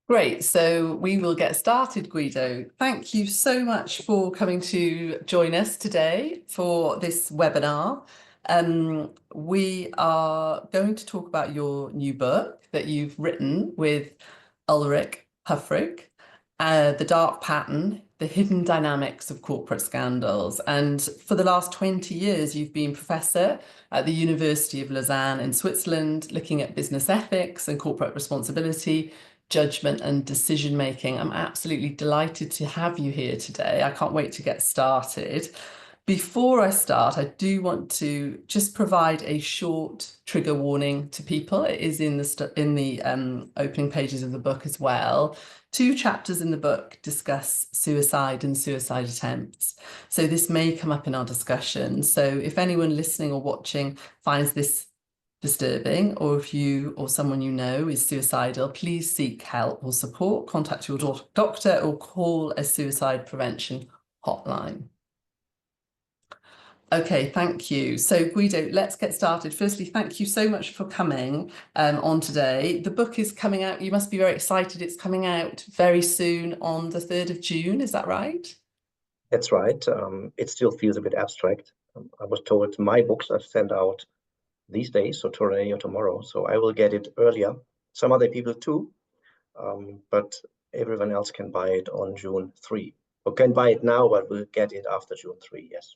Great. So we will get started, Guido. Thank you so much for coming to join us today for this webinar. We are going to talk about your new book that you've written with Ulrich Huffrick, The Dark Pattern, The Hidden Dynamics of Corporate Scandals. And for the last 20 years, you've been professor at the University of Lausanne in Switzerland, looking at business ethics and corporate responsibility, judgment and decision making. I'm absolutely delighted to have you here today. I can't wait to get started. Before I start, I do want to just provide a short trigger warning to people. It is in the opening pages of the book as well. 2 chapters in the book discuss suicide and suicide attempts. So this may come up in our discussion. So if anyone listening or watching finds this disturbing, or if you or someone you know is suicidal, please seek help or support, contact your doctor or call a suicide prevention hotline. Okay, thank you. So Guido, let's get started. Firstly, thank you so much for coming on today. The book is coming out. You must be very excited. It's coming out very soon on the 3rd of June. Is that right? That's right. It still feels a bit abstract. I was told my books are sent out these days, so today or tomorrow. So I will get it earlier. Some other people too, but everyone else can buy it on June 3. Or can buy it now, but we'll get it after June 3, yes.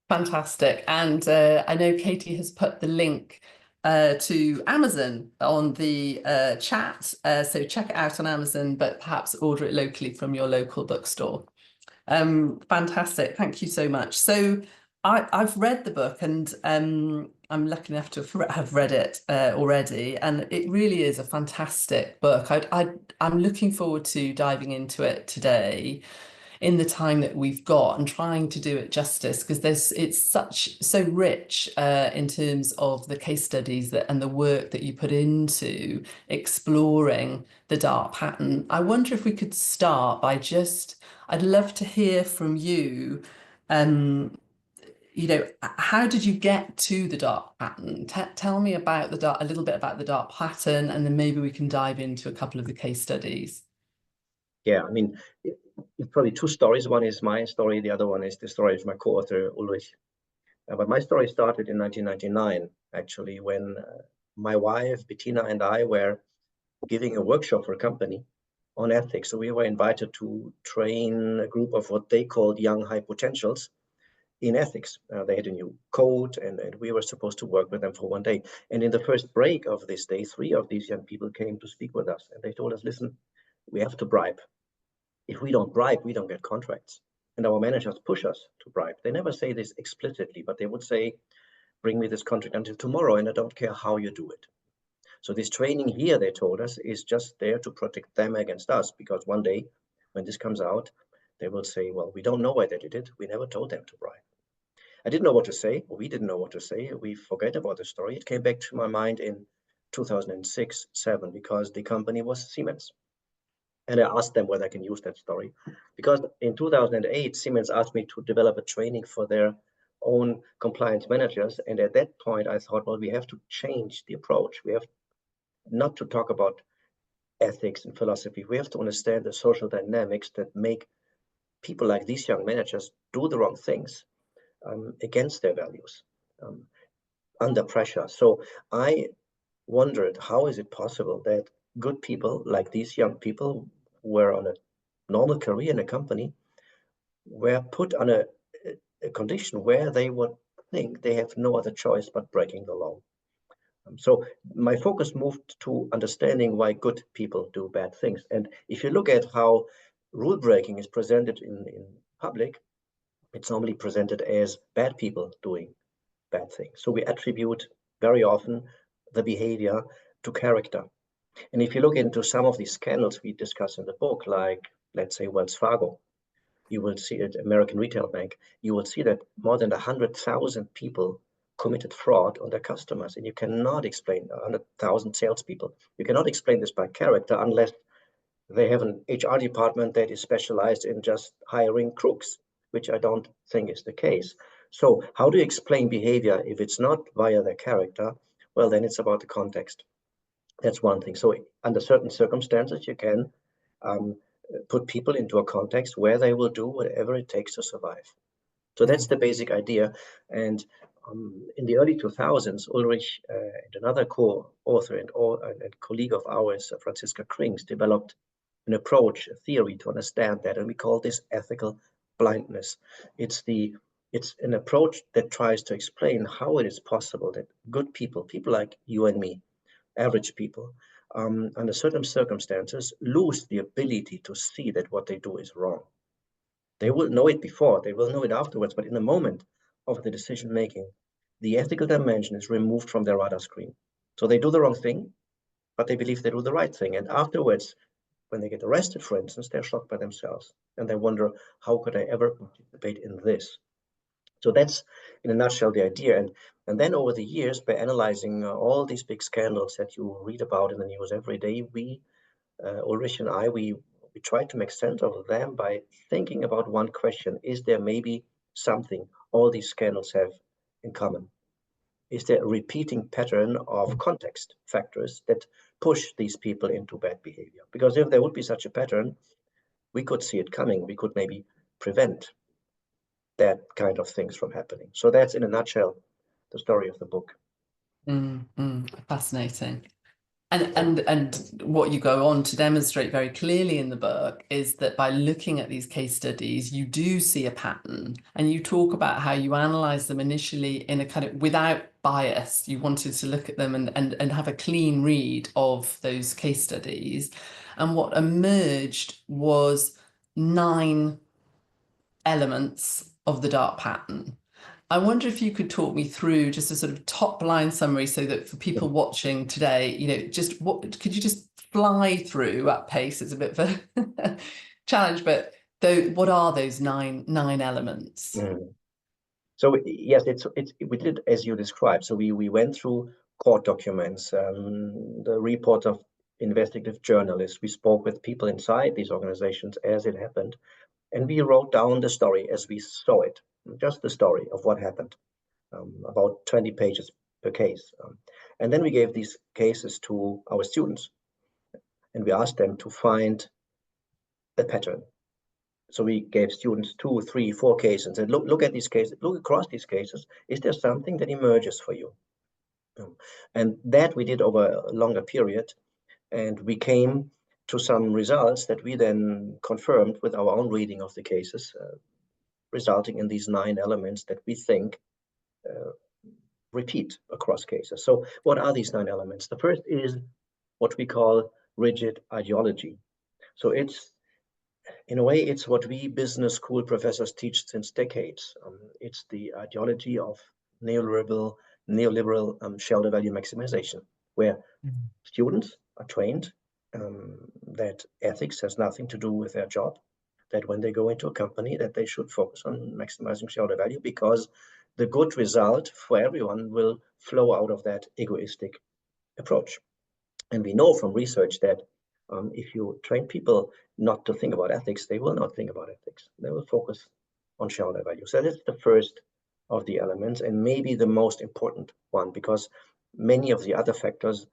Fantastic. And I know Katie has put the link to Amazon on the chat. So check it out on Amazon, but perhaps order it locally from your local bookstore. Fantastic. Thank you so much. So I've read the book, and I'm lucky enough to have read it already. And it really is a fantastic book. I'm looking forward to diving into it today in the time that we've got and trying to do it justice, because it's so rich in terms of the case studies and the work that you put into exploring the dark pattern. I wonder if we could start by I'd love to hear from you. How did you get to the dark pattern? Tell me about a little bit about the dark pattern, and then maybe we can dive into a couple of the case studies. Yeah, I mean, it's probably 2 stories. One is my story. The other one is the story of my co-author, Ulrich. But my story started in 1999, actually, when my wife, Bettina, and I were giving a workshop for a company on ethics. So we were invited to train a group of what they called young high potentials in ethics. They had a new code, and we were supposed to work with them for 1 day. And in the first break of this day, 3 of these young people came to speak with us. And they told us, listen, we have to bribe. If we don't bribe, we don't get contracts. And our managers push us to bribe. They never say this explicitly, but they would say, bring me this contract until tomorrow, and I don't care how you do it. So this training here, they told us, is just there to protect them against us, because one day when this comes out, they will say, well, we don't know why they did it. We never told them to bribe. I didn't know what to say. We didn't know what to say. We forget about the story. It came back to my mind in 2006-07, because the company was Siemens. And I asked them whether I can use that story, because in 2008, Siemens asked me to develop a training for their own compliance managers. And at that point, I thought, well, we have to change the approach. We have not to talk about ethics and philosophy. We have to understand the social dynamics that make people like these young managers do the wrong things against their values, under pressure. So I wondered, how is it possible that good people like these young people who were on a normal career in a company were put on a condition where they would think they have no other choice but breaking the law. So my focus moved to understanding why good people do bad things. And if you look at how rule breaking is presented in public, it's normally presented as bad people doing bad things. So we attribute very often the behavior to character. And if you look into some of these scandals we discuss in the book, like, let's say, Wells Fargo, you will see it, American Retail Bank, you will see that more than 100,000 people committed fraud on their customers. And you cannot explain 100,000 salespeople. You cannot explain this by character unless they have an HR department that is specialized in just hiring crooks, which I don't think is the case. So how do you explain behavior if it's not via their character? Well, then it's about the context. That's one thing. So under certain circumstances, you can put people into a context where they will do whatever it takes to survive. So that's the basic idea. And in the early 2000s, Ulrich and another co-author and colleague of ours, Franziska Krings, developed an approach, a theory to understand that, and we call this ethical blindness. It's an approach that tries to explain how it is possible that good people like you and me, average people, under certain circumstances, lose the ability to see that what they do is wrong. They will know it before, they will know it afterwards, but in the moment of the decision making, the ethical dimension is removed from their radar screen. So they do the wrong thing, but they believe they do the right thing. And afterwards, when they get arrested, for instance, they're shocked by themselves. And they wonder, how could I ever participate in this? So that's, in a nutshell, the idea. And then over the years, by analyzing all these big scandals that you read about in the news every day, Ulrich and I, we tried to make sense of them by thinking about one question. Is there maybe something all these scandals have in common? Is there a repeating pattern of context factors that push these people into bad behavior? Because if there would be such a pattern, we could see it coming. We could maybe prevent that kind of things from happening. So that's, in a nutshell, the story of the book. Fascinating. And what you go on to demonstrate very clearly in the book is that by looking at these case studies, you do see a pattern, and you talk about how you analyze them initially in a kind of without bias. You wanted to look at them and have a clean read of those case studies. And what emerged was 9 elements of the dark pattern. I wonder if you could talk me through just a sort of top line summary so that for people watching today, just what could you just fly through at pace? It's a bit of a challenge, but what are those nine elements? So yes, we did as you described. So we went through court documents, the reports of investigative journalists. We spoke with people inside these organizations as it happened, and we wrote down the story as we saw it, just the story of what happened, about 20 pages per case. And then we gave these cases to our students, and we asked them to find a pattern. So we gave students 2, 3, 4 cases and said, look at these cases, look across these cases. Is there something that emerges for you? And that we did over a longer period. And we came to some results that we then confirmed with our own reading of the cases, resulting in these 9 elements that we think repeat across cases. So what are these 9 elements? The first is what we call rigid ideology. So in a way, it's what we business school professors teach since decades. It's the ideology of neoliberal shareholder value maximization, where students are trained that ethics has nothing to do with their job, that when they go into a company, that they should focus on maximizing shareholder value, because the good result for everyone will flow out of that egoistic approach. And we know from research that if you train people not to think about ethics, they will not think about ethics. They will focus on shareholder value. So that's the first of the elements, and maybe the most important one, because many of the other factors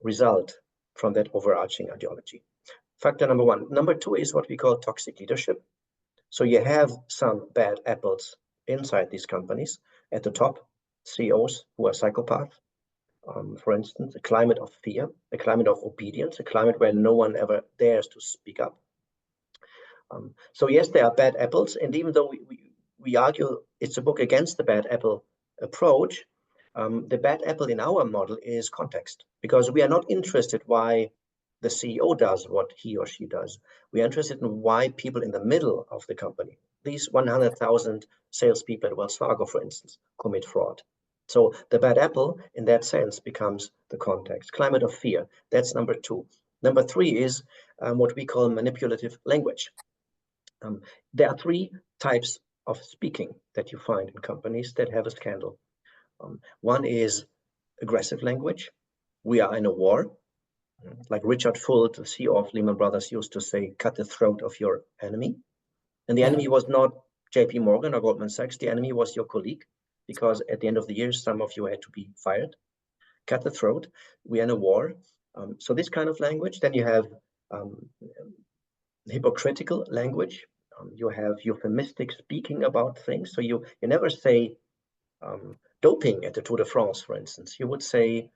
result from that overarching ideology. Factor number 1. Number 2 is what we call toxic leadership. So you have some bad apples inside these companies. At the top, CEOs who are psychopaths. For instance, a climate of fear, a climate of obedience, a climate where no one ever dares to speak up. So yes, there are bad apples, and even though we argue it's a book against the bad apple approach, the bad apple in our model is context, because we are not interested why the CEO does what he or she does. We are interested in why people in the middle of the company, these 100,000 salespeople at Wells Fargo, for instance, commit fraud. So the bad apple, in that sense, becomes the context. Climate of fear, that's number 2. Number 3 is what we call manipulative language. There are 3 types of speaking that you find in companies that have a scandal. One is aggressive language. We are in a war. Like Richard Fuld, the CEO of Lehman Brothers, used to say, cut the throat of your enemy. And the enemy was not JP Morgan or Goldman Sachs. The enemy was your colleague, because at the end of the year, some of you had to be fired. cut the throat, we're in a war. So this kind of language. Then you have hypocritical language. You have euphemistic speaking about things. So you never say doping at the Tour de France, for instance. You would say,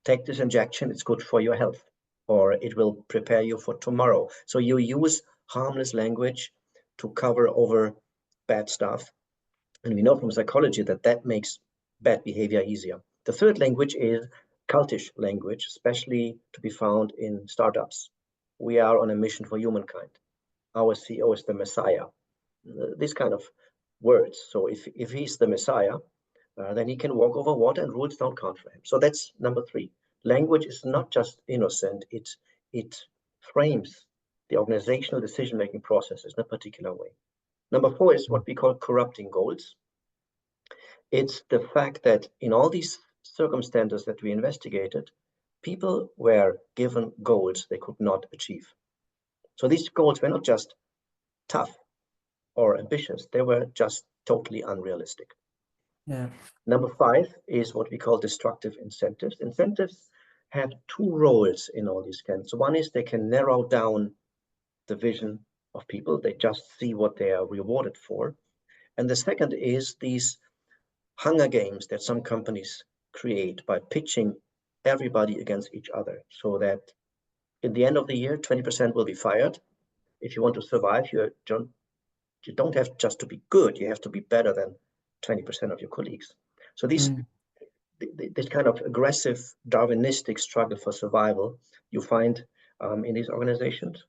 take this injection, it's good for your health, or it will prepare you for tomorrow. So you use harmless language to cover over bad stuff. And we know from psychology that that makes bad behavior easier. The third language is cultish language, especially to be found in startups. We are on a mission for humankind. Our CEO is the Messiah. This kind of words. So if he's the Messiah, then he can walk over water and rules don't count for him. So that's number 3. Language is not just innocent, it frames the organizational decision-making processes in a particular way. Number 4 is what we call corrupting goals. It's the fact that in all these circumstances that we investigated, people were given goals they could not achieve. So these goals were not just tough or ambitious, they were just totally unrealistic. Yeah. Number 5 is what we call destructive incentives. Incentives have 2 roles in all these camps. So one is they can narrow down the vision of people. They just see what they are rewarded for. And the second is these hunger games that some companies create by pitching everybody against each other, so that in the end of the year, 20% will be fired. If you want to survive, you don't have just to be good, you have to be better than 20% of your colleagues. So this kind of aggressive Darwinistic struggle for survival you find in these organizations.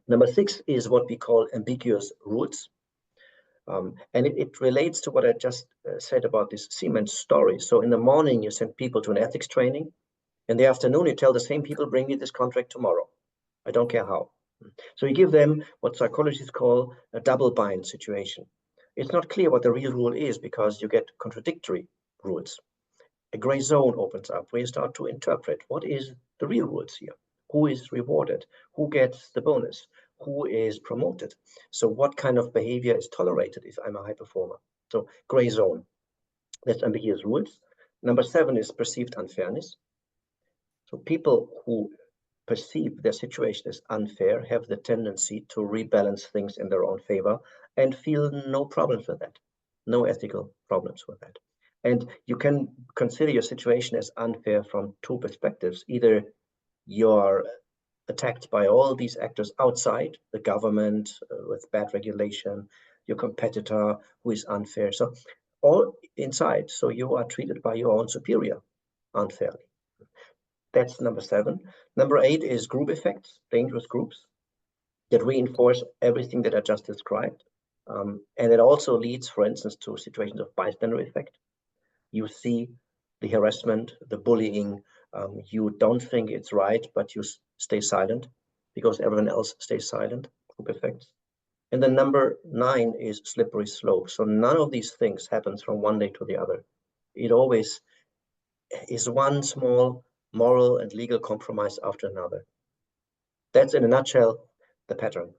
Number 6 is what we call ambiguous rules. And it relates to what I just said about this Siemens story. So in the morning, you send people to an ethics training. In the afternoon, you tell the same people, bring me this contract tomorrow. I don't care how. So you give them what psychologists call a double bind situation. It's not clear what the real rule is because you get contradictory rules. A gray zone opens up where you start to interpret what is the real rules here. Who is rewarded? Who gets the bonus? Who is promoted? So what kind of behavior is tolerated if I'm a high performer? So gray zone, that's ambiguous rules. Number 7 is perceived unfairness. So people who perceive their situation as unfair have the tendency to rebalance things in their own favor and feel no problems with that, no ethical problems with that. And you can consider your situation as unfair from 2 perspectives. Either you're attacked by all these actors outside, the government with bad regulation, your competitor who is unfair. So all inside, so you are treated by your own superior unfairly. That's number 7. Number 8 is group effects, dangerous groups that reinforce everything that I just described. And it also leads, for instance, to situations of bystander effect. You see the harassment, the bullying, you don't think it's right, but you stay silent because everyone else stays silent, group effects. And then number 9 is slippery slope. So none of these things happens from one day to the other. It always is one small moral and legal compromise after another. That's in a nutshell the pattern.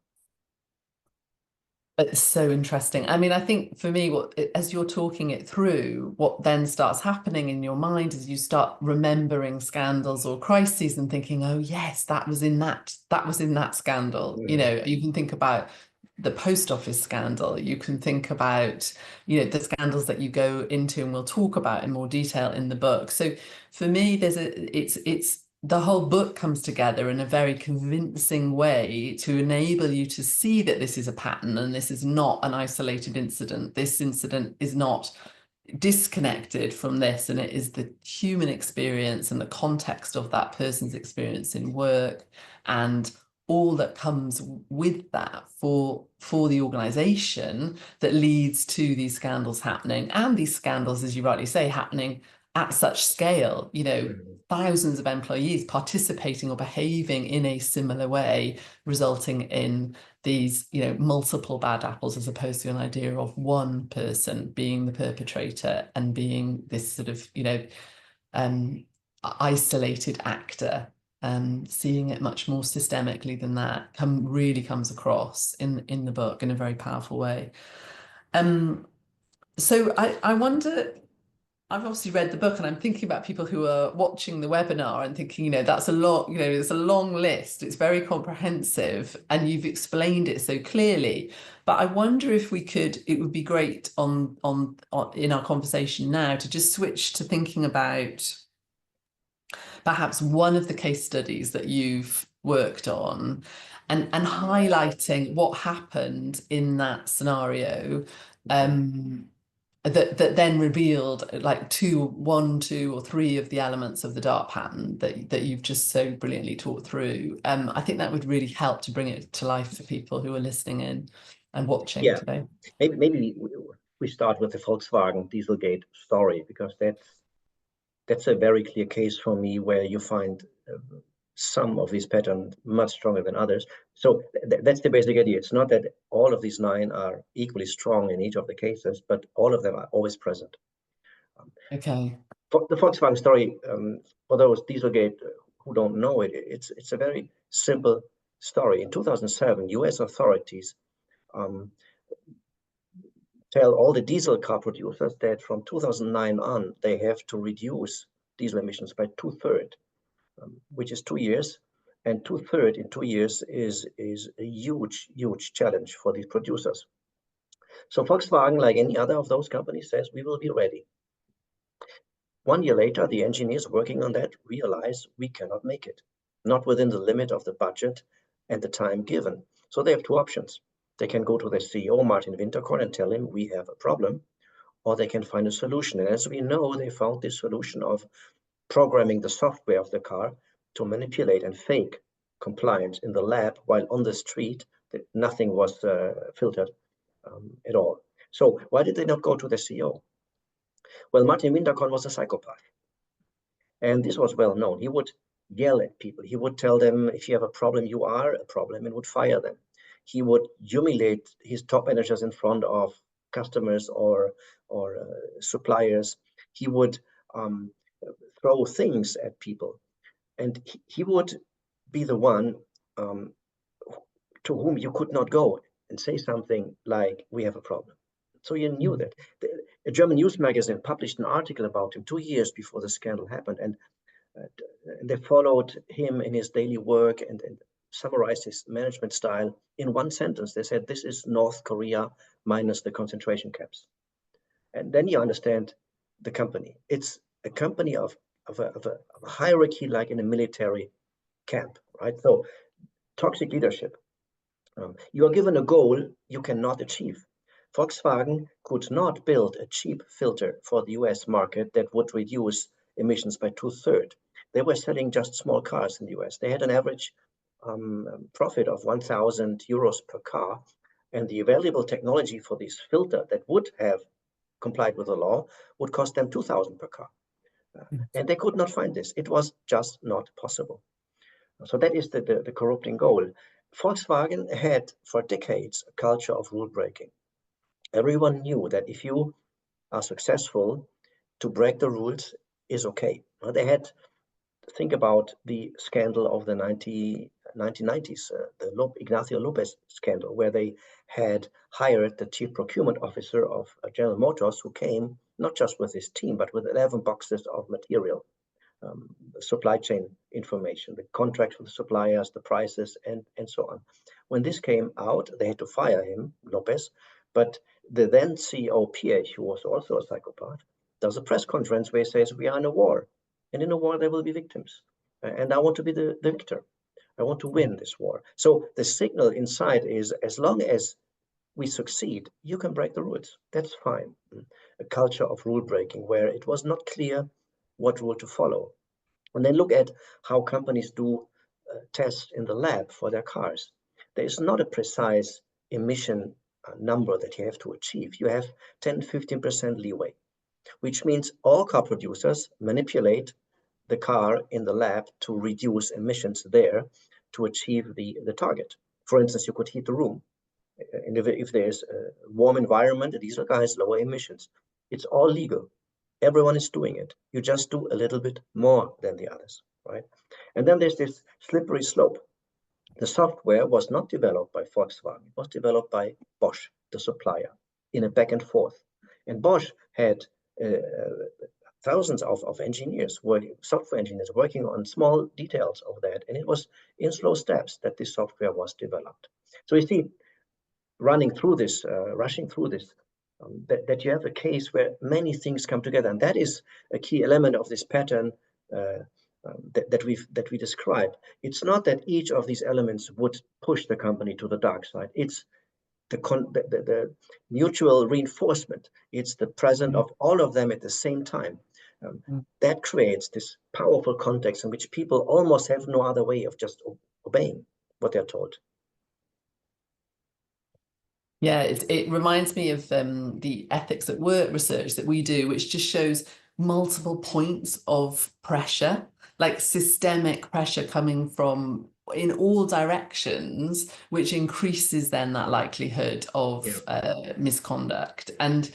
It's so interesting. I mean, I think for me, as you're talking it through, what then starts happening in your mind is you start remembering scandals or crises and thinking, oh yes, that was in that scandal. Mm-hmm. You know, you can think about the post office scandal. You can think about, you know, the scandals that you go into and we'll talk about in more detail in the book. So for me, it's the whole book comes together in a very convincing way to enable you to see that this is a pattern and this is not an isolated incident. This incident is not disconnected from this, and it is the human experience and the context of that person's experience in work and all that comes with that for the organization that leads to these scandals happening, and these scandals, as you rightly say, happening at such scale, you know, thousands of employees participating or behaving in a similar way, resulting in these, you know, multiple bad apples, as opposed to an idea of one person being the perpetrator and being this sort of, you know, isolated actor. Seeing it much more systemically than that really comes across in the book in a very powerful way. So I wonder, I've obviously read the book, and I'm thinking about people who are watching the webinar and thinking, that's a lot, it's a long list. It's very comprehensive, and you've explained it so clearly. But I wonder if it would be great on in our conversation now to just switch to thinking about perhaps one of the case studies that you've worked on, and highlighting what happened in that scenario. That then revealed like one, two, or three of the elements of the dark pattern that you've just so brilliantly talked through. I think that would really help to bring it to life for people who are listening in and watching today. Maybe we start with the Volkswagen Dieselgate story, because that's a very clear case for me where you find some of these patterns much stronger than others. So that's the basic idea. It's not that all of these 9 are equally strong in each of the cases, but all of them are always present. Okay. For the Volkswagen story, for those Dieselgate who don't know it, it's a very simple story. In 2007, US authorities tell all the diesel car producers that from 2009 on, they have to reduce diesel emissions by 2/3, which is 2 years. And 2/3 in 2 years is a huge challenge for these producers. So Volkswagen, like any other of those companies, says we will be ready. 1 year later, the engineers working on that realize we cannot make it, not within the limit of the budget and the time given. So they have 2 options. They can go to their CEO, Martin Winterkorn, and tell him we have a problem, or they can find a solution. And as we know, they found this solution of programming the software of the car to manipulate and fake compliance in the lab, while on the street, nothing was filtered at all. So why did they not go to the CEO? Well, Martin Winterkorn was a psychopath. And this was well known. He would yell at people. He would tell them, if you have a problem, you are a problem, and would fire them. He would humiliate his top managers in front of customers or suppliers. He would throw things at people. And he would be the one to whom you could not go and say something like, we have a problem. So you knew that. A German news magazine published an article about him 2 years before the scandal happened, and they followed him in his daily work and summarized his management style in one sentence. They said, this is North Korea minus the concentration camps. And then you understand the company. It's a company of a hierarchy, like in a military camp, right? So toxic leadership. You are given a goal you cannot achieve. Volkswagen could not build a cheap filter for the US market that would reduce emissions by 2/3. They were selling just small cars in the US. They had an average profit of 1,000 euros per car, and the available technology for this filter that would have complied with the law would cost them 2,000 per car. And they could not find this. It was just not possible. So that is the corrupting goal. Volkswagen had for decades a culture of rule breaking. Everyone knew that if you are successful, to break the rules is okay. They had, think about the scandal of the 1990s, the Ignacio Lopez scandal, where they had hired the chief procurement officer of General Motors, who came not just with his team, but with 11 boxes of material. Supply chain information, the contracts with the suppliers, the prices, and so on. When this came out, they had to fire him, Lopez, but the then CEO, PH, who was also a psychopath, does a press conference where he says, we are in a war, and in a war there will be victims, and I want to be the victor. I want to win this war. So the signal inside is, as long as we succeed, you can break the rules. That's fine. A culture of rule breaking where it was not clear what rule to follow. And then look at how companies do tests in the lab for their cars. There is not a precise emission number that you have to achieve. You have 10-15% leeway, which means all car producers manipulate the car in the lab to reduce emissions there to achieve the target. For instance, you could heat the room. And if there's a warm environment, a diesel car has lower emissions. It's all legal. Everyone is doing it. You just do a little bit more than the others, right? And then there's this slippery slope. The software was not developed by Volkswagen. It was developed by Bosch, the supplier, in a back and forth. And Bosch had thousands of engineers, software engineers working on small details of that. And it was in slow steps that this software was developed. So you see, rushing through this, that you have a case where many things come together. And that is a key element of this pattern that we describe. It's not that each of these elements would push the company to the dark side. It's the mutual reinforcement. It's the presence of all of them at the same time. That creates this powerful context in which people almost have no other way of just obeying what they're told. Yeah, it reminds me of the ethics at work research that we do, which just shows multiple points of pressure, like systemic pressure coming from in all directions, which increases then that likelihood of misconduct. And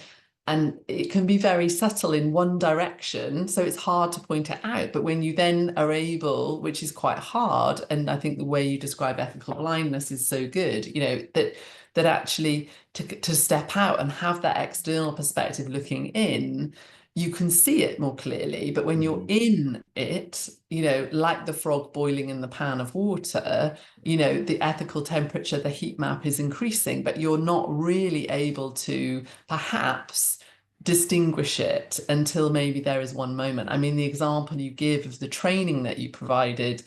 it can be very subtle in one direction, so it's hard to point it out. But when you then are able, which is quite hard, and I think the way you describe ethical blindness is so good, you know, that actually to step out and have that external perspective looking in, you can see it more clearly. But when you're in it, you know, like the frog boiling in the pan of water, you know, the ethical temperature, the heat map is increasing, but you're not really able to perhaps distinguish it until maybe there is one moment. I mean, the example you give of the training that you provided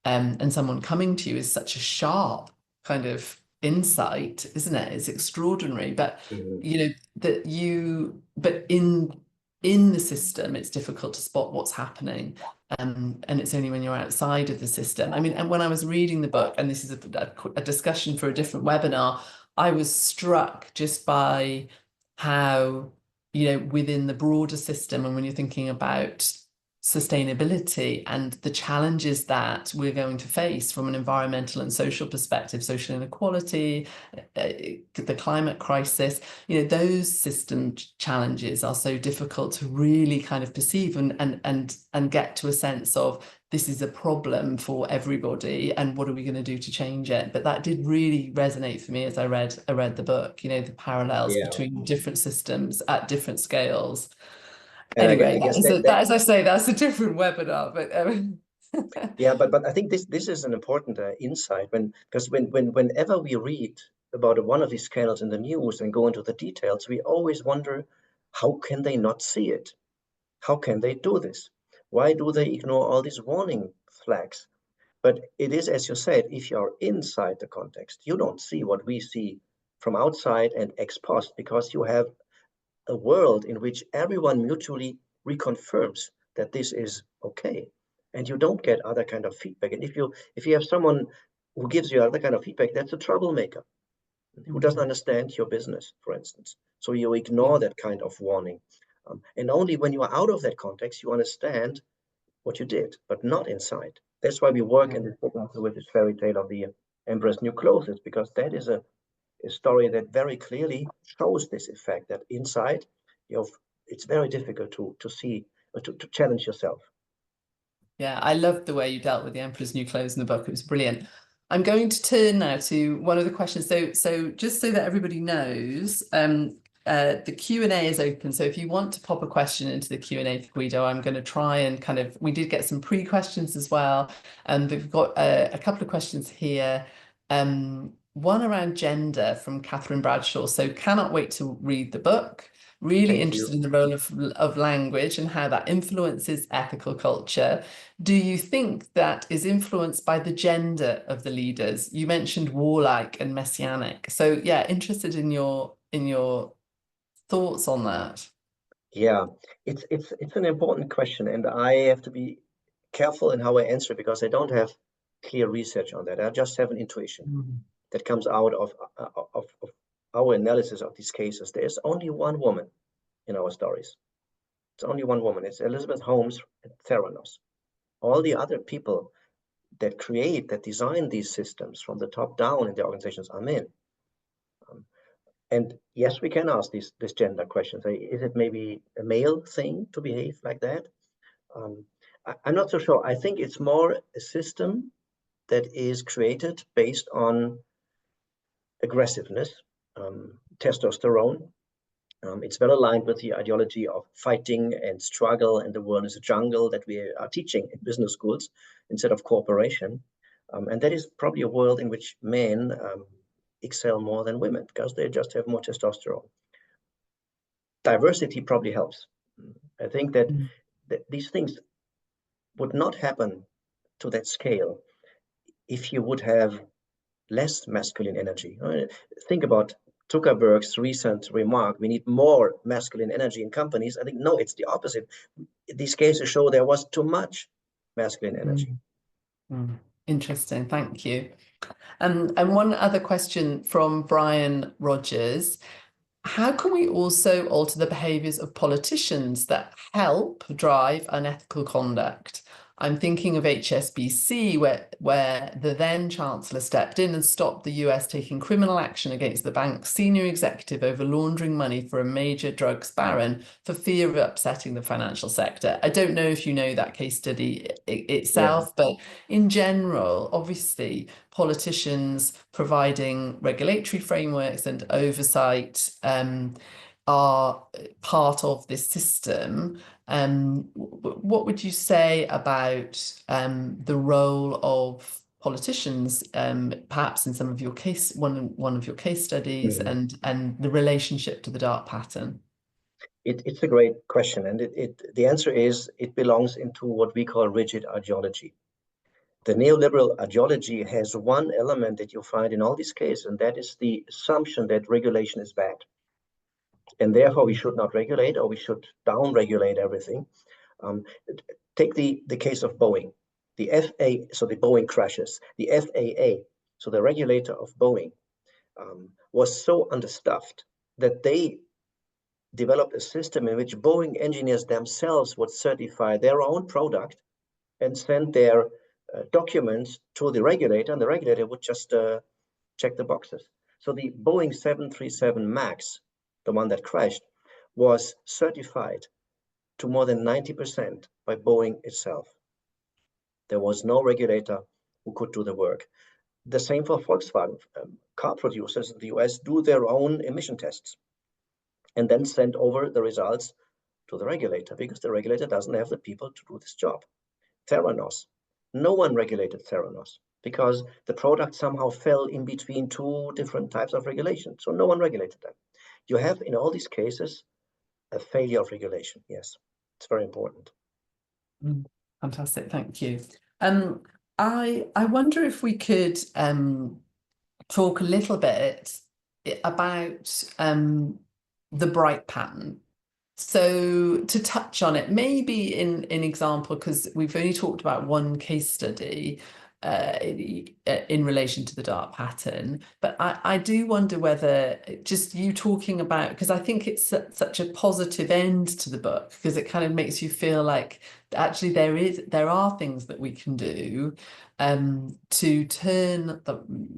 and someone coming to you is such a sharp kind of insight, isn't it? It's extraordinary. But you know that but in the system, it's difficult to spot what's happening. And it's only when you're outside of the system. I mean, and when I was reading the book, and this is a discussion for a different webinar, I was struck just by how, you know, within the broader system, and when you're thinking about sustainability and the challenges that we're going to face from an environmental and social perspective, social inequality, the climate crisis, you know, those system challenges are so difficult to really kind of perceive and get to a sense of this is a problem for everybody and what are we going to do to change it. But that did really resonate for me as I read the book, you know, the parallels between different systems at different scales. And anyway, I guess that, as I say, that's a different webinar. But yeah, but I think this is an important insight because whenever we read about one of these scandals in the news and go into the details, we always wonder, how can they not see it? How can they do this? Why do they ignore all these warning flags? But it is, as you said, if you're inside the context, you don't see what we see from outside and ex post, because you have a world in which everyone mutually reconfirms that this is okay, and you don't get other kind of feedback. And if you have someone who gives you other kind of feedback, that's a troublemaker who doesn't understand your business, for instance. So you ignore that kind of warning, and only when you are out of that context you understand what you did, but not inside. That's why we work in this book with this fairy tale of the Emperor's New Clothes, because that is a story that very clearly shows this effect, that inside, it's very difficult to see, to challenge yourself. Yeah, I loved the way you dealt with the Emperor's New Clothes in the book. It was brilliant. I'm going to turn now to one of the questions. So just so that everybody knows, the Q&A is open. So if you want to pop a question into the Q&A for Guido, I'm going to try and we did get some pre-questions as well. And we've got a couple of questions here. One around gender from Catherine Bradshaw. So cannot wait to read the book. Really interested in the role of language and how that influences ethical culture. Do you think that is influenced by the gender of the leaders? You mentioned warlike and messianic. So yeah, interested in your thoughts on that. Yeah, it's an important question, and I have to be careful in how I answer it because I don't have clear research on that. I just have an intuition that comes out of our analysis of these cases. There's only one woman in our stories. It's only one woman. It's Elizabeth Holmes and Theranos. All the other people that design these systems from the top down in the organizations are men. And yes, we can ask this gender question. Say, is it maybe a male thing to behave like that? I'm not so sure. I think it's more a system that is created based on aggressiveness, testosterone, It's well aligned with the ideology of fighting and struggle, and the world is a jungle that we are teaching in business schools instead of cooperation. And that is probably a world in which men excel more than women because they just have more testosterone. Diversity probably helps. I think that, these things would not happen to that scale if you would have less masculine energy. Think about Zuckerberg's recent remark, we need more masculine energy in companies. I think, no, it's the opposite. These cases show there was too much masculine energy. Interesting, thank you. And one other question from Brian Rogers. How can we also alter the behaviours of politicians that help drive unethical conduct? I'm thinking of HSBC, where the then Chancellor stepped in and stopped the US taking criminal action against the bank's senior executive over laundering money for a major drugs baron for fear of upsetting the financial sector. I don't know if you know that case study itself, but in general, obviously, politicians providing regulatory frameworks and oversight are part of this system. What would you say about the role of politicians, perhaps in some of your one of your case studies, and the relationship to the dark pattern? It's a great question, and the answer is it belongs into what we call rigid ideology. The neoliberal ideology has one element that you find in all these cases, and that is the assumption that regulation is bad. And therefore, we should not regulate, or we should down-regulate everything. Take the case of Boeing. The FAA, so the Boeing crashes. The FAA, so the regulator of Boeing, was so understaffed that they developed a system in which Boeing engineers themselves would certify their own product and send their documents to the regulator, and the regulator would just check the boxes. So the Boeing 737 MAX, the one that crashed, was certified to more than 90% by Boeing itself. There was no regulator who could do the work. The same for Volkswagen. Car producers in the US do their own emission tests and then send over the results to the regulator because the regulator doesn't have the people to do this job. Theranos, no one regulated Theranos because the product somehow fell in between two different types of regulation. So no one regulated them. You have in all these cases a failure of regulation. Yes, it's very important. Fantastic, thank you. I wonder if we could talk a little bit about the bright pattern. So to touch on it, maybe in example, because we've only talked about one case study in relation to the dark pattern, but I do wonder whether just you talking about, because I think it's such a positive end to the book, because it kind of makes you feel like actually there are things that we can do to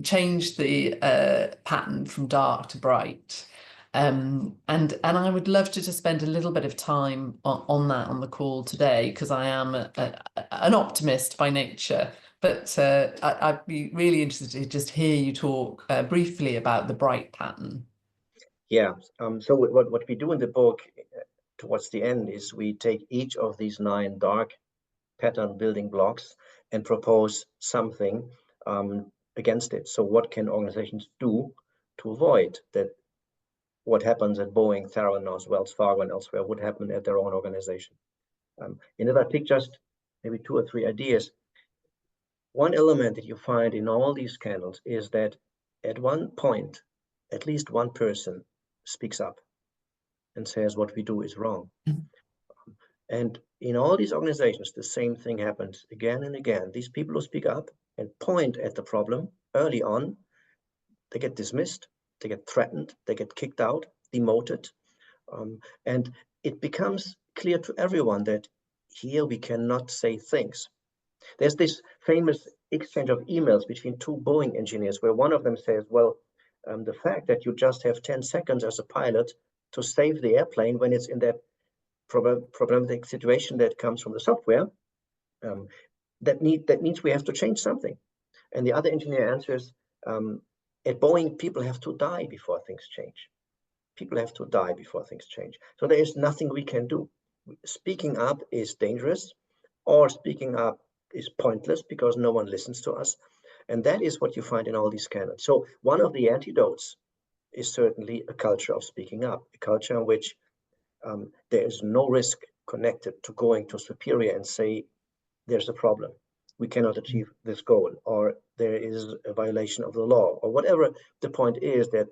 change the pattern from dark to bright. And I would love to just spend a little bit of time on that on the call today, because I am an optimist by nature. But I'd be really interested to just hear you talk briefly about the bright pattern. Yeah. So what we do in the book towards the end is we take each of these 9 dark pattern building blocks and propose something against it. So what can organizations do to avoid that? What happens at Boeing, Theranos, Wells Fargo, and elsewhere would happen at their own organization. And if I pick just maybe 2 or 3 ideas, one element that you find in all these scandals is that at one point, at least one person speaks up and says what we do is wrong. And in all these organizations, the same thing happens again and again. These people who speak up and point at the problem early on, they get dismissed, they get threatened, they get kicked out, demoted. And it becomes clear to everyone that here we cannot say things. There's this famous exchange of emails between 2 Boeing engineers where one of them says, well, the fact that you just have 10 seconds as a pilot to save the airplane when it's in that problematic situation that comes from the software, that means we have to change something. And the other engineer answers, at Boeing, people have to die before things change. people have to die before things change. So there is nothing we can do. Speaking up is dangerous, or speaking up is pointless because no one listens to us. And that is what you find in all these scandals. So one of the antidotes is certainly a culture of speaking up, a culture in which there is no risk connected to going to superior and say, there's a problem, we cannot achieve this goal, or there is a violation of the law, or whatever the point is that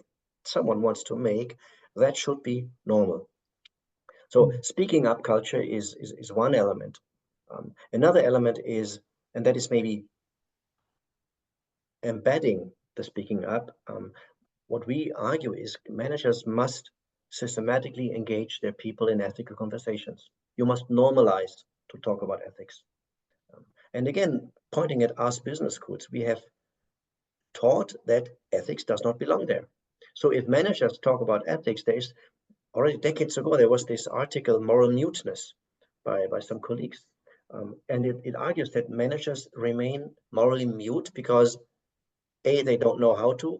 someone wants to make. That should be normal. So speaking up culture is one element. Another element is, and that is maybe embedding the speaking up. What we argue is managers must systematically engage their people in ethical conversations. You must normalize to talk about ethics. And again, pointing at us business schools, we have taught that ethics does not belong there. So if managers talk about ethics, there is already decades ago, there was this article, Moral Muteness, by some colleagues. And it argues that managers remain morally mute because A, they don't know how to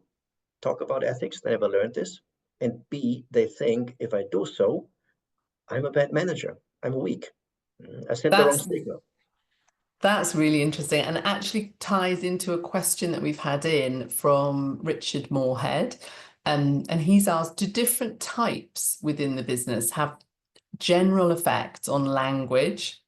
talk about ethics, they never learned this. And B, they think if I do so, I'm a bad manager, I'm weak. I sent the wrong signal. That's really interesting, and actually ties into a question that we've had in from Richard Moorhead. And he's asked, do different types within the business have general effects on language,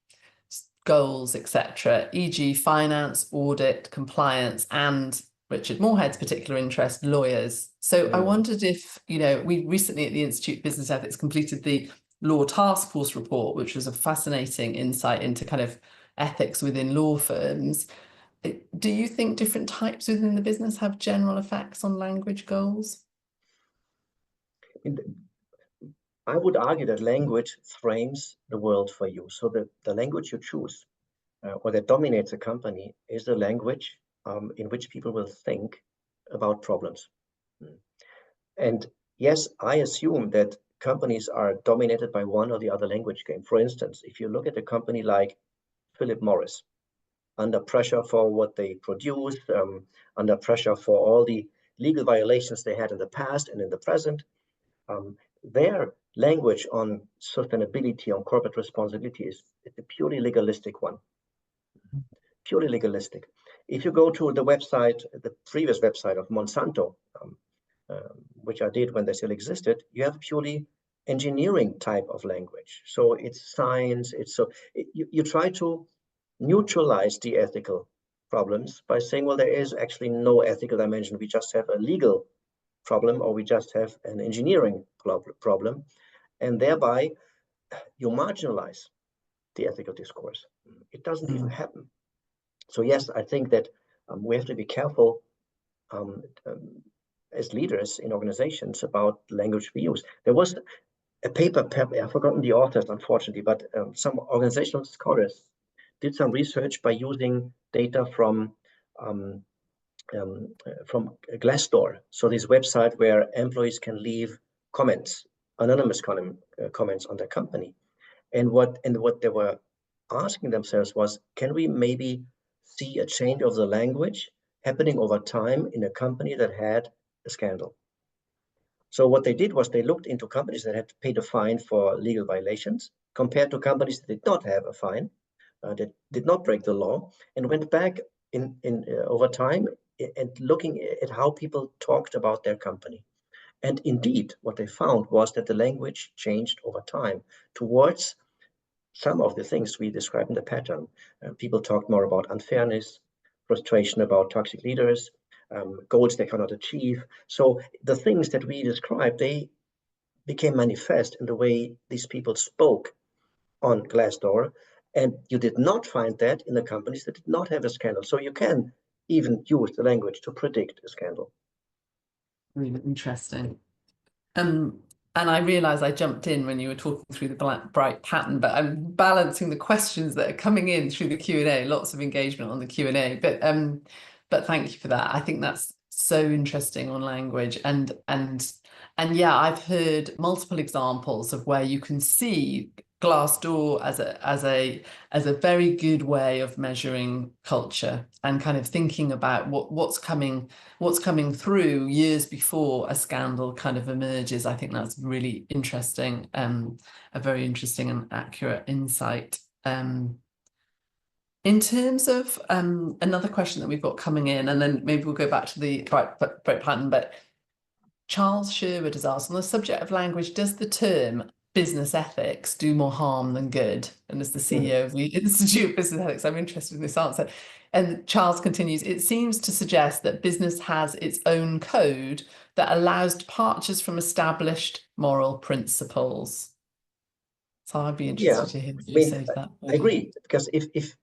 goals, etc., e.g. finance, audit, compliance, and Richard Moorhead's particular interest, lawyers? So I wondered if, we recently at the Institute of Business Ethics completed the Law Task Force report, which was a fascinating insight into kind of ethics within law firms. Do you think different types within the business have general effects on language goals? I would argue that language frames the world for you. So the language you choose or that dominates a company is the language in which people will think about problems. And yes, I assume that companies are dominated by one or the other language game. For instance, if you look at a company like Philip Morris, under pressure for what they produce, under pressure for all the legal violations they had in the past and in the present, their language on sustainability, on corporate responsibility is a purely legalistic one. Purely legalistic. If you go to the website, the previous website of Monsanto, which I did when they still existed, you have purely engineering type of language. So it's science, you try to neutralize the ethical problems by saying, well, there is actually no ethical dimension. We just have a legal problem, or we just have an engineering problem. And thereby you marginalize the ethical discourse. It doesn't even happen. So yes, I think that we have to be careful as leaders in organizations about language we use. There was a paper, I've forgotten the authors, unfortunately, but some organizational scholars did some research by using data from Glassdoor. So this website where employees can leave comments, anonymous comments on their company. And what they were asking themselves was, can we maybe see a change of the language happening over time in a company that had a scandal? So what they did was they looked into companies that had paid a fine for legal violations compared to companies that did not have a fine, that did not break the law, and went back in over time and looking at how people talked about their company. And indeed, what they found was that the language changed over time towards some of the things we described in the pattern. People talked more about unfairness, frustration about toxic leaders, goals they cannot achieve. So the things that we described, they became manifest in the way these people spoke on Glassdoor. And you did not find that in the companies that did not have a scandal. So you can even use the language to predict a scandal. Really interesting. And I realize I jumped in when you were talking through the bright pattern, but I'm balancing the questions that are coming in through the Q&A, lots of engagement on the Q&A, but thank you for that. I think that's so interesting on language. And yeah, I've heard multiple examples of where you can see Glassdoor as a very good way of measuring culture and kind of thinking about what's coming through years before a scandal kind of emerges. I think that's really interesting, a very interesting and accurate insight. In terms of another question that we've got coming in, and then maybe we'll go back to the bright pattern, but Charles Sherwood has asked, on the subject of language, does the term business ethics do more harm than good? And as the CEO of the Institute of Business Ethics, I'm interested in this answer. And Charles continues, it seems to suggest that business has its own code that allows departures from established moral principles. So I'd be interested to hear what you say to that. I agree, because if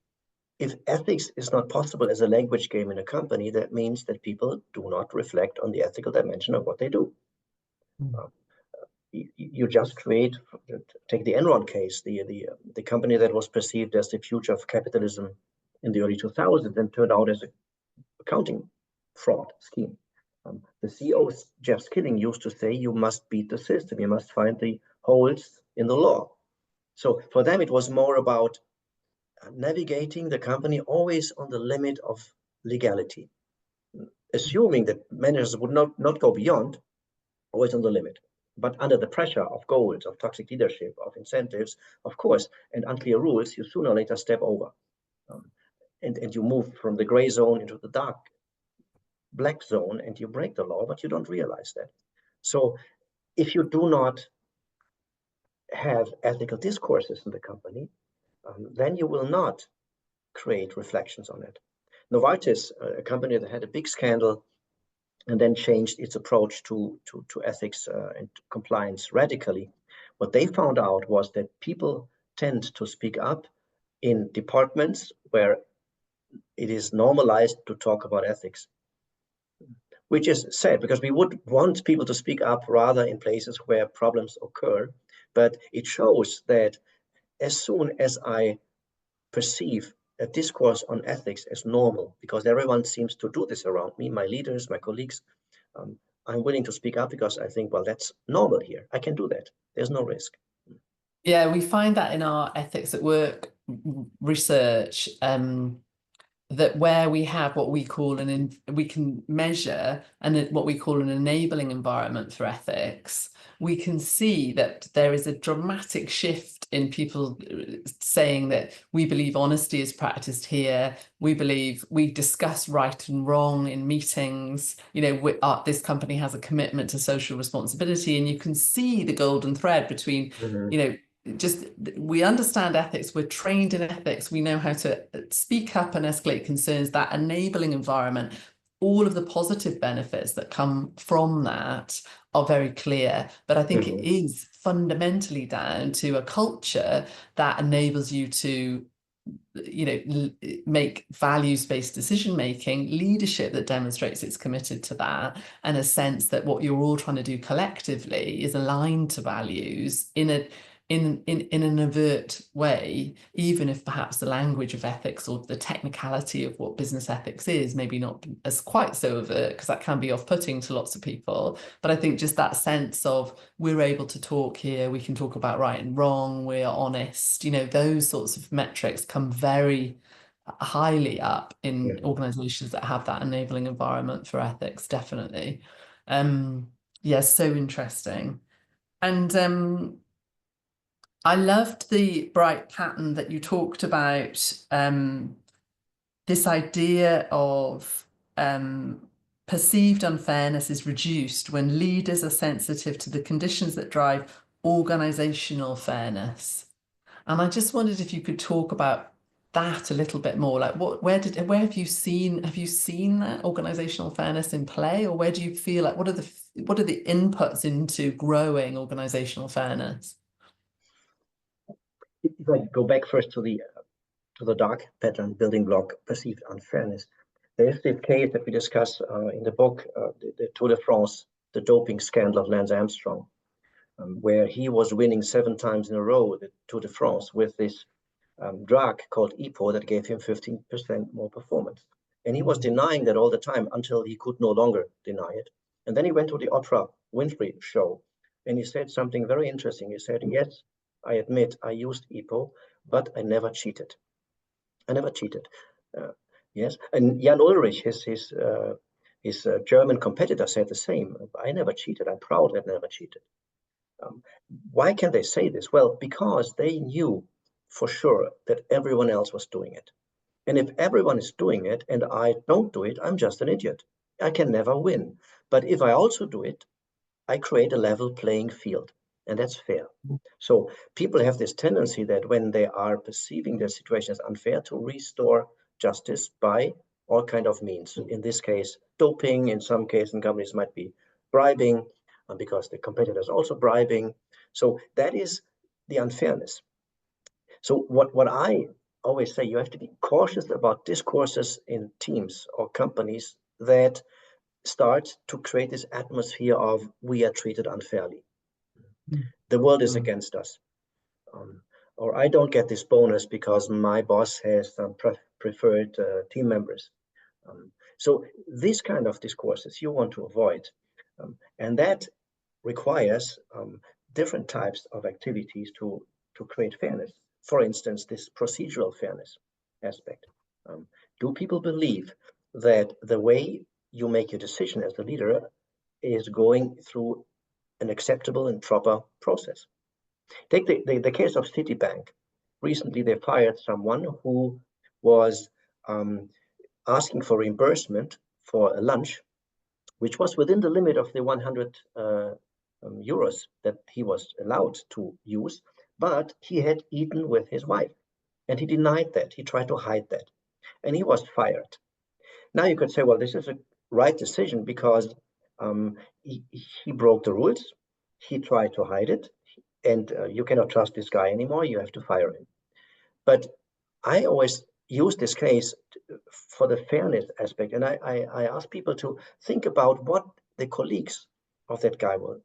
ethics is not possible as a language game in a company, that means that people do not reflect on the ethical dimension of what they do. You just take the Enron case, the company that was perceived as the future of capitalism in the early 2000s and turned out as an accounting fraud scheme. The CEO, Jeff Skilling, used to say, you must beat the system, you must find the holes in the law. So for them, it was more about navigating the company always on the limit of legality, assuming that managers would not go beyond, always on the limit. But under the pressure of goals, of toxic leadership, of incentives, of course, and unclear rules, you sooner or later step over. And you move from the gray zone into the dark black zone, and you break the law, but you don't realize that. So if you do not have ethical discourses in the company, then you will not create reflections on it. Novartis, a company that had a big scandal and then changed its approach to ethics and compliance radically, what they found out was that people tend to speak up in departments where it is normalized to talk about ethics, which is sad, because we would want people to speak up rather in places where problems occur. But it shows that as soon as I perceive a discourse on ethics as normal, because everyone seems to do this around me, my leaders, my colleagues, I'm willing to speak up because I think, well, that's normal here. I can do that. There's no risk. Yeah, we find that in our ethics at work research, that where we have what we call we can measure and what we call an enabling environment for ethics, we can see that there is a dramatic shift in people saying that we believe honesty is practiced here. We believe we discuss right and wrong in meetings. You know, this company has a commitment to social responsibility, and you can see the golden thread between, you know, just we understand ethics, we're trained in ethics, we know how to speak up and escalate concerns. That enabling environment, all of the positive benefits that come from that are very clear. But I think it is fundamentally down to a culture that enables you to, you know, make values-based decision-making, leadership that demonstrates it's committed to that, and a sense that what you're all trying to do collectively is aligned to values in an overt way, even if perhaps the language of ethics or the technicality of what business ethics is maybe not as quite so overt, because that can be off-putting to lots of people. But I think just that sense of we're able to talk here, we can talk about right and wrong, we're honest, you know, those sorts of metrics come very highly up in organizations that have that enabling environment for ethics, definitely. Yes, so interesting. And I loved the bright pattern that you talked about, this idea of perceived unfairness is reduced when leaders are sensitive to the conditions that drive organizational fairness. And I just wondered if you could talk about that a little bit more. Like, where have you seen that organizational fairness in play, or where do you feel like what are the inputs into growing organizational fairness? If I go back first to the dark pattern building block, perceived unfairness, there's this case that we discuss in the book, the Tour de France, the doping scandal of Lance Armstrong, where he was winning 7 times in a row the Tour de France with this drug called EPO that gave him 15% more performance. And he was denying that all the time until he could no longer deny it. And then he went to the Oprah Winfrey show and he said something very interesting. He said, yes, I admit I used EPO, but I never cheated. I never cheated. Yes, and Jan Ulrich, his German competitor, said the same. I never cheated. I'm proud I never cheated. Why can they say this? Well, because they knew for sure that everyone else was doing it. And if everyone is doing it and I don't do it, I'm just an idiot. I can never win. But if I also do it, I create a level playing field, and that's fair. So people have this tendency that when they are perceiving their situation as unfair, to restore justice by all kind of means. In this case, doping. In some cases, companies might be bribing, because the competitor is also bribing. So that is the unfairness. So what I always say, you have to be cautious about discourses in teams or companies that start to create this atmosphere of we are treated unfairly. The world is against us. Or I don't get this bonus because my boss has some preferred team members. So these kind of discourses you want to avoid. And that requires different types of activities to create fairness. For instance, this procedural fairness aspect. Do people believe that the way you make your decision as the leader is going through an acceptable and proper process? Take the case of Citibank. Recently, they fired someone who was asking for reimbursement for a lunch, which was within the limit of the 100 euros that he was allowed to use, but he had eaten with his wife, and he denied that. He tried to hide that, and he was fired. Now you could say, well, this is a right decision because he broke the rules. He tried to hide it, and you cannot trust this guy anymore. You have to fire him. But I always use this case for the fairness aspect, and I ask people to think about what the colleagues of that guy will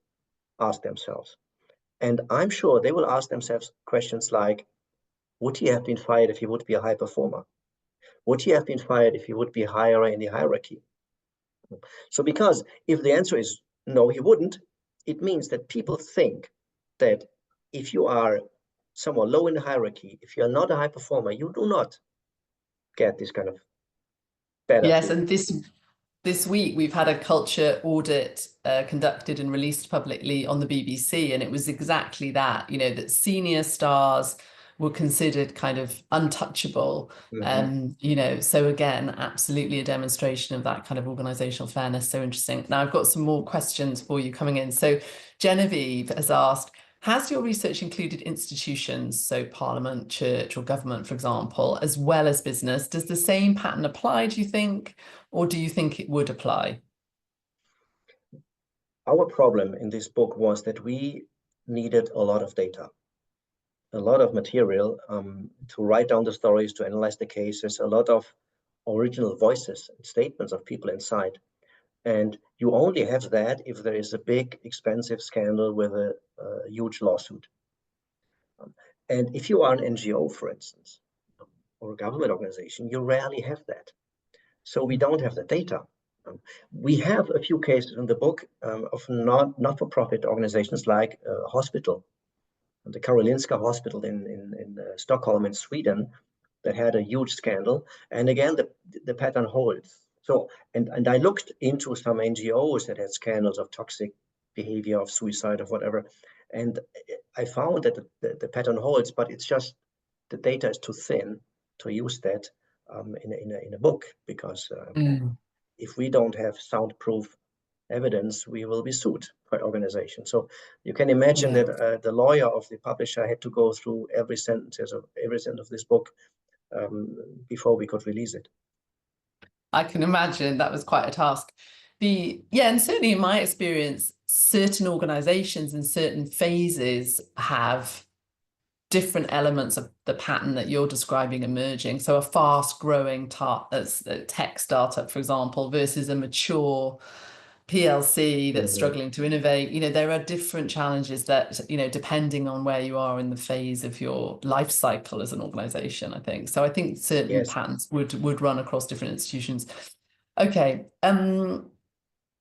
ask themselves. And I'm sure they will ask themselves questions like, would he have been fired if he would be a high performer? Would he have been fired if he would be higher in the hierarchy? So because if the answer is no, he wouldn't, it means that people think that if you are somewhere low in the hierarchy, if you're not a high performer, you do not get this kind of better Yes, treatment. and this week we've had a culture audit conducted and released publicly on the BBC, and it was exactly that, you know, that senior stars were considered kind of untouchable. You know, so again, absolutely a demonstration of that kind of organizational fairness. So interesting. Now I've got some more questions for you coming in. So Genevieve has asked, has your research included institutions, so parliament, church, or government, for example, as well as business? Does the same pattern apply, do you think, or do you think it would apply? Our problem in this book was that we needed a lot of data, a lot of material to write down the stories, to analyze the cases, a lot of original voices and statements of people inside. And you only have that if there is a big, expensive scandal with a huge lawsuit. And if you are an NGO, for instance, or a government organization, you rarely have that. So we don't have the data. We have a few cases in the book of not-for-profit organizations like a hospital, the Karolinska Hospital in Stockholm in Sweden, that had a huge scandal. And again, the pattern holds. So, and I looked into some NGOs that had scandals of toxic behavior, of suicide, of whatever, and I found that the pattern holds, but it's just the data is too thin to use that in a book, because if we don't have soundproof evidence, we will be sued by organizations. So you can imagine that the lawyer of the publisher had to go through every sentence of this book before we could release it. I can imagine that was quite a task. And certainly in my experience, certain organizations in certain phases have different elements of the pattern that you're describing emerging. So a fast growing tech startup, for example, versus a mature PLC that's struggling to innovate. You know, there are different challenges that, you know, depending on where you are in the phase of your life cycle as an organization, I think. So I think certain patterns would run across different institutions. Okay.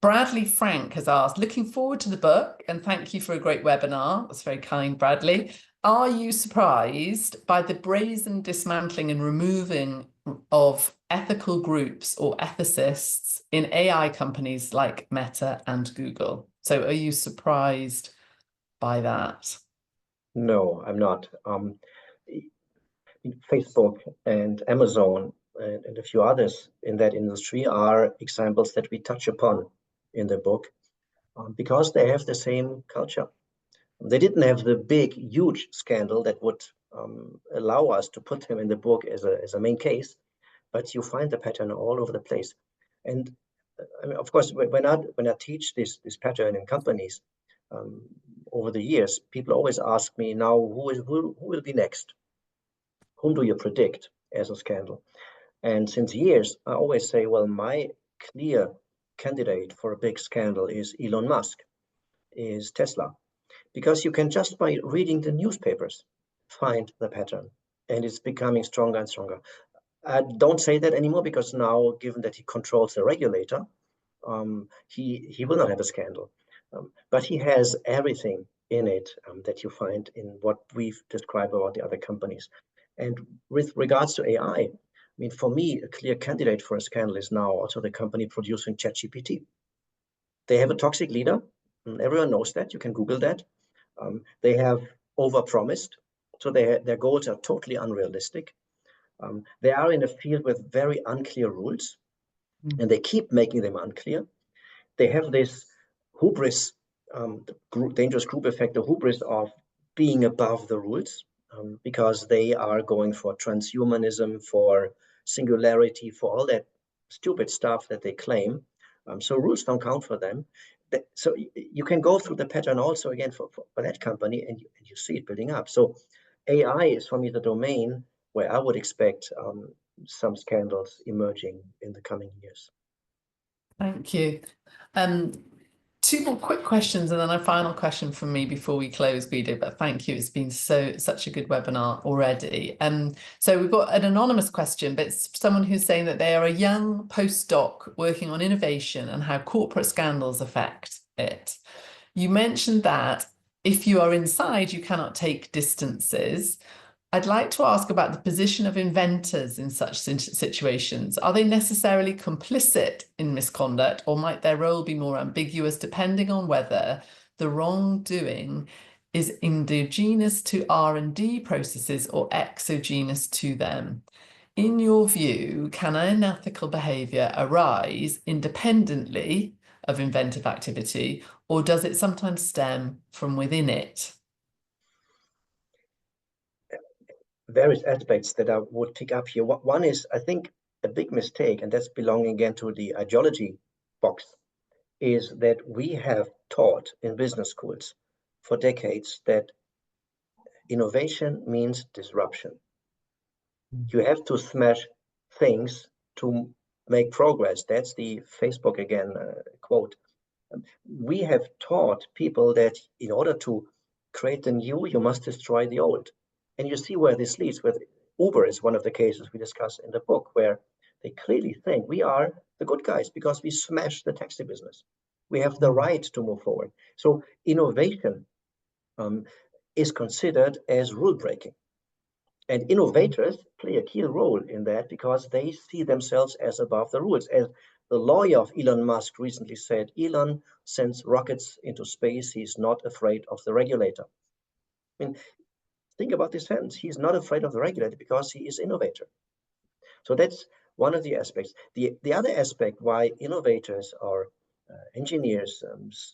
Bradley Frank has asked, looking forward to the book, and thank you for a great webinar. That's very kind, Bradley. Are you surprised by the brazen dismantling and removing of ethical groups or ethicists in AI companies like Meta and Google? So are you surprised by that? No, I'm not. Facebook and Amazon and a few others in that industry are examples that we touch upon in the book because they have the same culture. They didn't have the big, huge scandal that would allow us to put them in the book as a main case, but you find the pattern all over the place. And I mean, of course, when I teach this pattern in companies over the years, people always ask me now, who will be next? Whom do you predict as a scandal? And since years, I always say, well, my clear candidate for a big scandal is Elon Musk, is Tesla, because you can just by reading the newspapers find the pattern, and it's becoming stronger and stronger. I don't say that anymore because now, given that he controls the regulator, he will not have a scandal. But he has everything in it that you find in what we've described about the other companies. And with regards to AI, I mean, for me, a clear candidate for a scandal is now also the company producing ChatGPT. They have a toxic leader. Everyone knows that. You can Google that. They have overpromised, so their goals are totally unrealistic. They are in a field with very unclear rules, and they keep making them unclear. They have this hubris, dangerous group effect, the hubris of being above the rules, because they are going for transhumanism, for singularity, for all that stupid stuff that they claim. So rules don't count for them. So you can go through the pattern also again for that company, and you see it building up. So AI is for me the domain where I would expect some scandals emerging in the coming years. Thank you. Um, Two more quick questions and then a final question from me before we close, Guido, but thank you. It's been such a good webinar already. So we've got an anonymous question, but it's someone who's saying that they are a young postdoc working on innovation and how corporate scandals affect it. You mentioned that if you are inside, you cannot take distances. I'd like to ask about the position of inventors in such situations. Are they necessarily complicit in misconduct, or might their role be more ambiguous depending on whether the wrongdoing is endogenous to R&D processes or exogenous to them? In your view, can unethical behaviour arise independently of inventive activity, or does it sometimes stem from within it? Various aspects that I would pick up here. One is, I think, a big mistake, and that's belonging again to the ideology box, is that we have taught in business schools for decades that innovation means disruption. You have to smash things to make progress. That's the Facebook again quote. We have taught people that in order to create the new, you must destroy the old. And you see where this leads. With Uber is one of the cases we discuss in the book, where they clearly think we are the good guys because we smashed the taxi business. We have the right to move forward. So innovation is considered as rule breaking. And innovators play a key role in that because they see themselves as above the rules. As the lawyer of Elon Musk recently said, Elon sends rockets into space. He's not afraid of the regulator. I mean, think about this sentence. He's not afraid of the regulator because he is innovator. So that's one of the aspects. The other aspect why innovators or engineers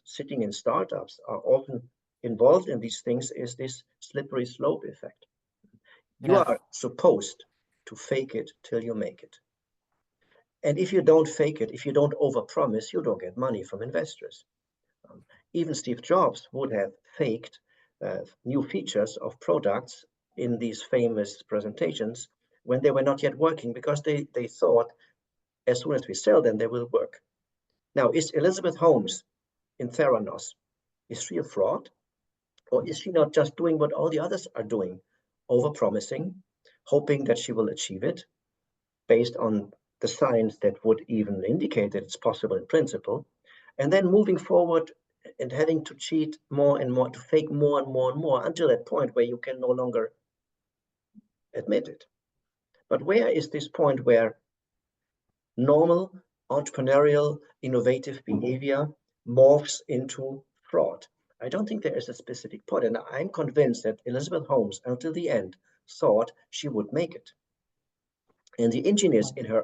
sitting in startups are often involved in these things is this slippery slope effect. You are supposed to fake it till you make it. And if you don't fake it, if you don't overpromise, you don't get money from investors. Even Steve Jobs would have faked new features of products in these famous presentations when they were not yet working because they thought as soon as we sell them, they will work. Now, is Elizabeth Holmes in Theranos, is she a fraud? Or is she not just doing what all the others are doing, overpromising, hoping that she will achieve it based on the science that would even indicate that it's possible in principle, and then moving forward and having to cheat more and more, to fake more and more and more, until that point where you can no longer admit it. But where is this point where normal, entrepreneurial, innovative behavior morphs into fraud? I don't think there is a specific point, and I'm convinced that Elizabeth Holmes, until the end, thought she would make it. And the engineers in her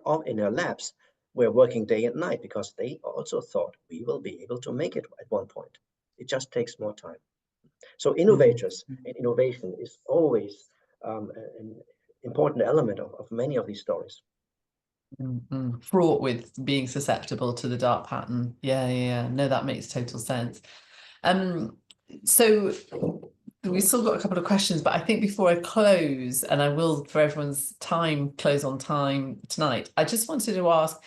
labs were working day and night because they also thought we will be able to make it at one point. It just takes more time. So innovators and innovation is always an important element of many of these stories. Fraught with being susceptible to the dark pattern. Yeah. No, that makes total sense. So we've still got a couple of questions, but I think before I close, and I will, for everyone's time, close on time tonight, I just wanted to ask,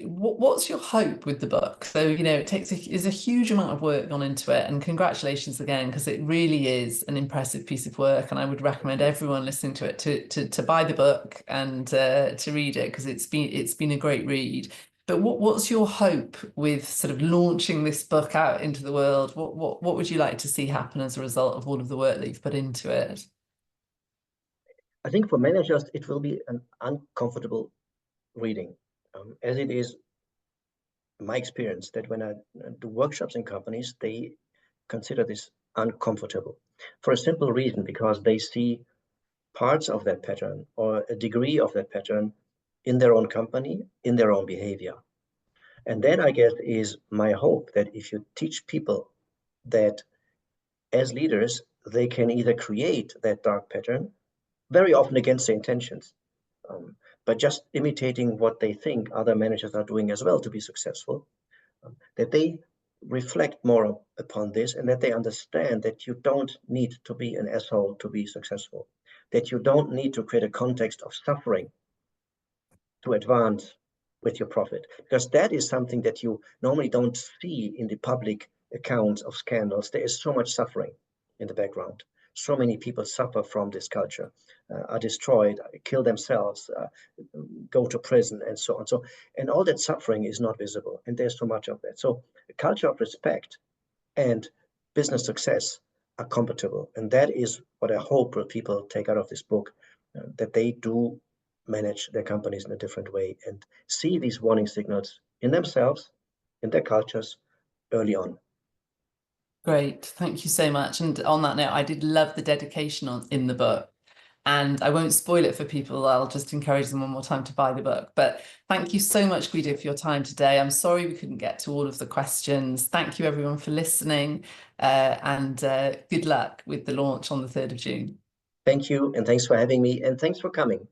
what's your hope with the book? So, you know, there's a huge amount of work gone into it, and congratulations again, because it really is an impressive piece of work, and I would recommend everyone listening to it to buy the book and to read it, because it's been a great read. But what's your hope with sort of launching this book out into the world? What would you like to see happen as a result of all of the work that you've put into it? I think for managers, it will be an uncomfortable reading, as it is my experience that when I do workshops in companies, they consider this uncomfortable for a simple reason, because they see parts of that pattern or a degree of that pattern in their own company, in their own behavior. And that, I guess, is my hope, that if you teach people that as leaders, they can either create that dark pattern, very often against their intentions, but just imitating what they think other managers are doing as well to be successful, that they reflect more upon this, and that they understand that you don't need to be an asshole to be successful, that you don't need to create a context of suffering to advance with your profit, because that is something that you normally don't see in the public accounts of scandals. There is so much suffering in the background. So many people suffer from this culture, are destroyed, kill themselves, go to prison, and so on. And all that suffering is not visible, and there's so much of that. So a culture of respect and business success are compatible, and that is what I hope people take out of this book, that they do manage their companies in a different way and see these warning signals in themselves, in their cultures, early on. Great, thank you so much. And on that note, I did love the dedication in the book, and I won't spoil it for people. I'll just encourage them one more time to buy the book. But thank you so much, Guido, for your time today. I'm sorry we couldn't get to all of the questions. Thank you, everyone, for listening, and good luck with the launch on the 3rd of June. Thank you, and thanks for having me, and thanks for coming.